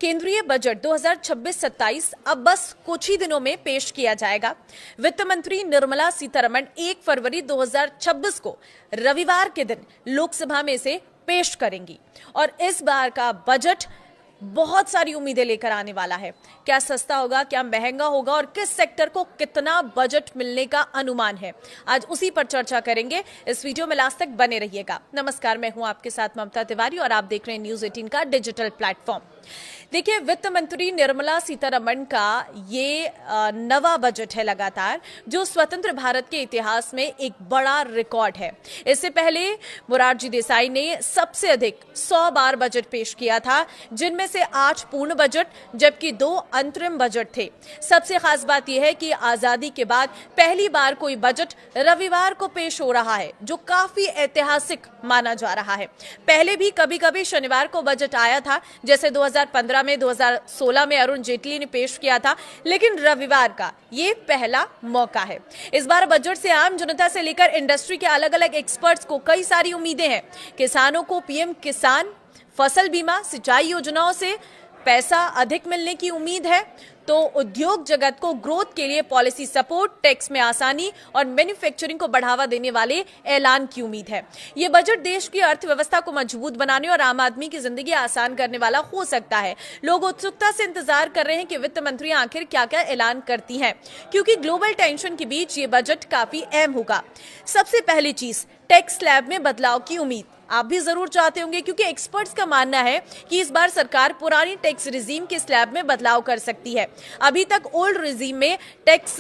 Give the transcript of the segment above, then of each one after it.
केंद्रीय बजट 2026-27 अब बस कुछ ही दिनों में पेश किया जाएगा। वित्त मंत्री निर्मला सीतारमण 1 फरवरी 2026 को रविवार के दिन लोकसभा में इसे पेश करेंगी और इस बार का बजट बहुत सारी उम्मीदें लेकर आने वाला है। क्या सस्ता होगा, क्या महंगा होगा और किस सेक्टर को कितना बजट मिलने का अनुमान है, आज उसी पर चर्चा करेंगे। इस वीडियो में लास्ट तक बने रहिएगा। नमस्कार, मैं हूं आपके साथ ममता तिवारी और आप देख रहे हैं न्यूज़ 18 का डिजिटल प्लेटफॉर्म। देखिए, वित्त मंत्री निर्मला सीतारमण का ये नवा बजट है लगातार, जो स्वतंत्र भारत के इतिहास में एक बड़ा रिकॉर्ड है। इससे पहले मोरारजी देसाई ने सबसे अधिक 100 बार बजट पेश किया था, जिनमें से 8 पूर्ण बजट जबकि 2 अंतरिम बजट थे। सबसे खास बात यह है कि आजादी के बाद पहली बार कोई बजट रविवार को पेश हो रहा है, जो काफी ऐतिहासिक माना जा रहा है। पहले भी कभी कभी शनिवार को बजट आया था, जैसे 2015 में, 2016 में अरुण जेटली ने पेश किया था, लेकिन रविवार का ये पहला मौका है। इस बार बजट से आम जनता से लेकर इंडस्ट्री के अलग अलग एक्सपर्ट्स को कई सारी उम्मीदें हैं। किसानों को पीएम किसान, फसल बीमा, सिंचाई योजनाओं से पैसा अधिक मिलने की उम्मीद है, तो उद्योग जगत को ग्रोथ के लिए पॉलिसी सपोर्ट, टैक्स में आसानी और मैन्युफैक्चरिंग को बढ़ावा देने वाले ऐलान की उम्मीद है। ये बजट देश की अर्थव्यवस्था को मजबूत बनाने और आम आदमी की जिंदगी आसान करने वाला हो सकता है। लोग उत्सुकता से इंतजार कर रहे हैं कि वित्त मंत्री आखिर क्या क्या ऐलान करती हैं, क्योंकि ग्लोबल टेंशन के बीच ये बजट काफी अहम होगा। सबसे पहली चीज, टैक्स स्लैब में बदलाव की उम्मीद आप भी जरूर चाहते होंगे, क्योंकि एक्सपर्ट्स का मानना है कि इस बार सरकार पुरानी टैक्स रिजीम के स्लैब में बदलाव कर सकती है। अभी तक ओल्ड रिजीम में टैक्स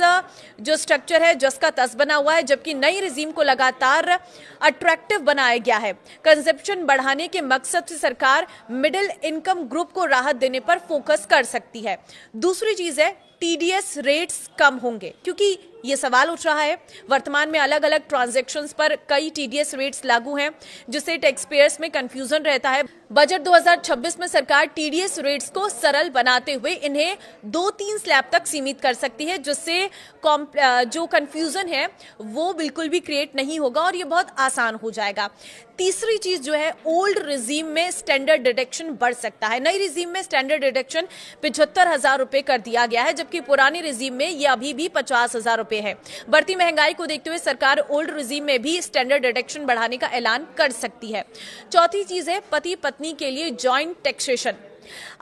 जो स्ट्रक्चर है जस का तस बना हुआ है, जबकि नई रिजीम को लगातार अट्रैक्टिव बनाया गया है। कंजप्शन बढ़ाने के मकसद से सरकार मिडिल इनकम ग्रुप को राहत देने पर फोकस कर सकती है। दूसरी चीज है, टीडीएस रेट्स कम होंगे, क्योंकि ये सवाल उठ रहा है। वर्तमान में अलग अलग ट्रांजैक्शंस पर कई टीडीएस रेट्स लागू हैं, जिससे टैक्स पेयर्स में कंफ्यूजन रहता है। बजट 2026 में सरकार टीडीएस रेट्स को सरल बनाते हुए इन्हें 2-3 स्लैब तक सीमित कर सकती है, जिससे जो कंफ्यूजन है वो बिल्कुल भी क्रिएट नहीं होगा और ये बहुत आसान हो जाएगा। तीसरी चीज जो है, ओल्ड रिजीम में स्टैंडर्ड डिडक्शन बढ़ सकता है। नई रिजीम में स्टैंडर्ड डिडक्शन 75,000 रुपए कर दिया गया है, जबकि पुरानी रिजीम में ये अभी भी 50,000 रुपए है। बढ़ती महंगाई को देखते हुए सरकार ओल्ड रिजीम में भी स्टैंडर्ड डिडक्शन बढ़ाने का ऐलान कर सकती है। चौथी चीज है, पति पत्नी के लिए जॉइंट टैक्सेशन।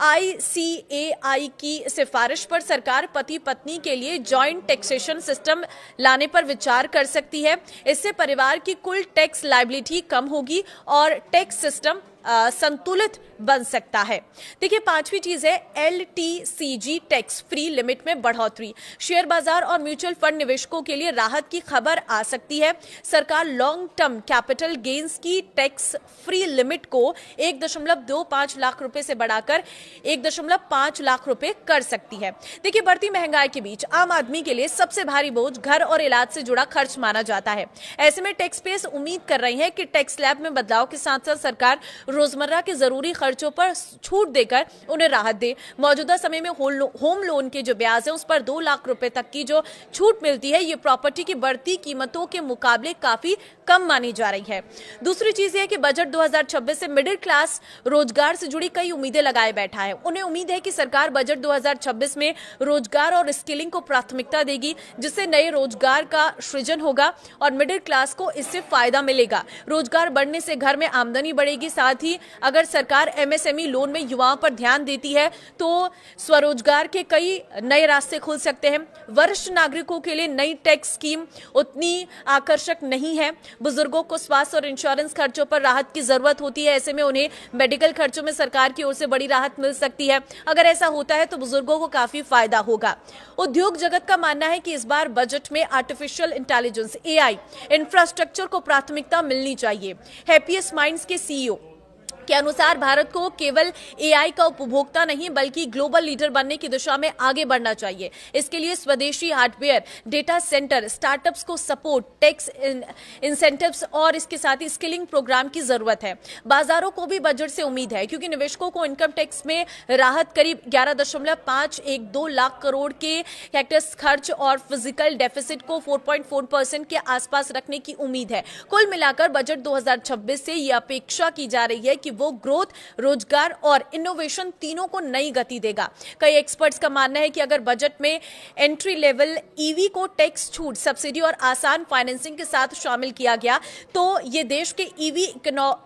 ICAI की सिफारिश पर सरकार पति पत्नी के लिए जॉइंट टैक्सेशन सिस्टम लाने पर विचार कर सकती है। इससे परिवार की कुल टैक्स लायबिलिटी कम होगी और टैक्स सिस्टम संतुलित बन सकता है। देखिए, पांचवी चीज है, LTCG टैक्स फ्री लिमिट में बढ़ोतरी। शेयर बाजार और म्यूचुअल फंड निवेशकों के लिए राहत की खबर आ सकती है। सरकार लॉन्ग टर्म कैपिटल गेन्स की टैक्स फ्री लिमिट को 1.25 लाख रुपए से बढ़ाकर 1.5 लाख रुपए कर सकती है। देखिए, बढ़ती महंगाई के बीच आम आदमी के लिए सबसे भारी बोझ घर और इलाज से जुड़ा खर्च माना जाता है। ऐसे में टैक्स पेयर्स उम्मीद कर रही है कि टैक्स स्लैब में बदलाव के साथ साथ सरकार रोजमर्रा के जरूरी खर्चों पर छूट देकर उन्हें राहत दे। मौजूदा समय में होम लोन के जो ब्याज है उस पर 2 लाख रुपए तक की जो छूट मिलती है, ये प्रॉपर्टी की बढ़ती कीमतों के मुकाबले काफी कम मानी जा रही है। दूसरी चीज है कि बजट 2026 से मिडिल क्लास रोजगार से जुड़ी कई उम्मीदें लगाए बैठा है। उन्हें उम्मीद है कि सरकार बजट 2026 में रोजगार और स्किलिंग को प्राथमिकता देगी, जिससे नए रोजगार का सृजन होगा और मिडिल क्लास को इससे फायदा मिलेगा। रोजगार बढ़ने से घर में आमदनी बढ़ेगी। साथ ही अगर सरकार MSME लोन में युवाओं पर ध्यान देती है तो स्वरोजगार के कई नए रास्ते खुल सकते हैं। वरिष्ठ नागरिकों के लिए नई टैक्स स्कीम उतनी आकर्षक नहीं है। बुजुर्गों को स्वास्थ्य और इंश्योरेंस खर्चों पर राहत की जरूरत होती है। ऐसे में उन्हें मेडिकल खर्चों में सरकार की ओर से बड़ी राहत मिल सकती है। अगर ऐसा होता है तो बुजुर्गों को काफी फायदा होगा। उद्योग जगत का मानना है कि इस बार बजट में आर्टिफिशियल इंटेलिजेंस AI इंफ्रास्ट्रक्चर को प्राथमिकता मिलनी चाहिए। हैप्पीएस्ट माइंड्स के CEO के अनुसार भारत को केवल AI का उपभोक्ता नहीं बल्कि ग्लोबल लीडर बनने की दिशा में आगे बढ़ना चाहिए। इसके लिए स्वदेशी हार्डवेयर, डेटा सेंटर, स्टार्टअप्स को सपोर्ट, टैक्स इंसेंटिव्स और इसके साथ ही स्किलिंग प्रोग्राम की जरूरत है। बाजारों को भी बजट से उम्मीद है, क्योंकि निवेशकों को इनकम टैक्स में राहत करीब 11.512 लाख करोड़ के टैक्स खर्च और फिजिकल डेफिसिट को 4.4% के आसपास रखने की उम्मीद है। कुल मिलाकर बजट 2026 से यह अपेक्षा की जा रही है कि वो ग्रोथ, रोजगार और इनोवेशन तीनों को नई गति देगा। कई एक्सपर्ट्स का मानना है कि अगर बजट में एंट्री लेवल ईवी को टैक्स छूट, सब्सिडी और आसान फाइनेंसिंग के साथ शामिल किया गया तो ये देश के ईवी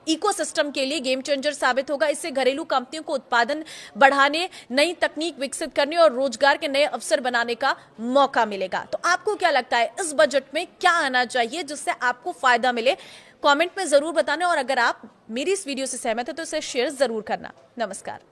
इकोसिस्टम के लिए गेम चेंजर साबित होगा। इससे घरेलू कंपनियों को उत्पादन बढ़ाने, नई तकनीक विकसित करने और रोजगार के नए अवसर बनाने का मौका मिलेगा। तो आपको क्या लगता है, इस बजट में क्या आना चाहिए जिससे आपको फायदा मिले? कमेंट में जरूर बताना, और अगर आप मेरी इस वीडियो से सहमत है तो इसे शेयर जरूर करना। नमस्कार।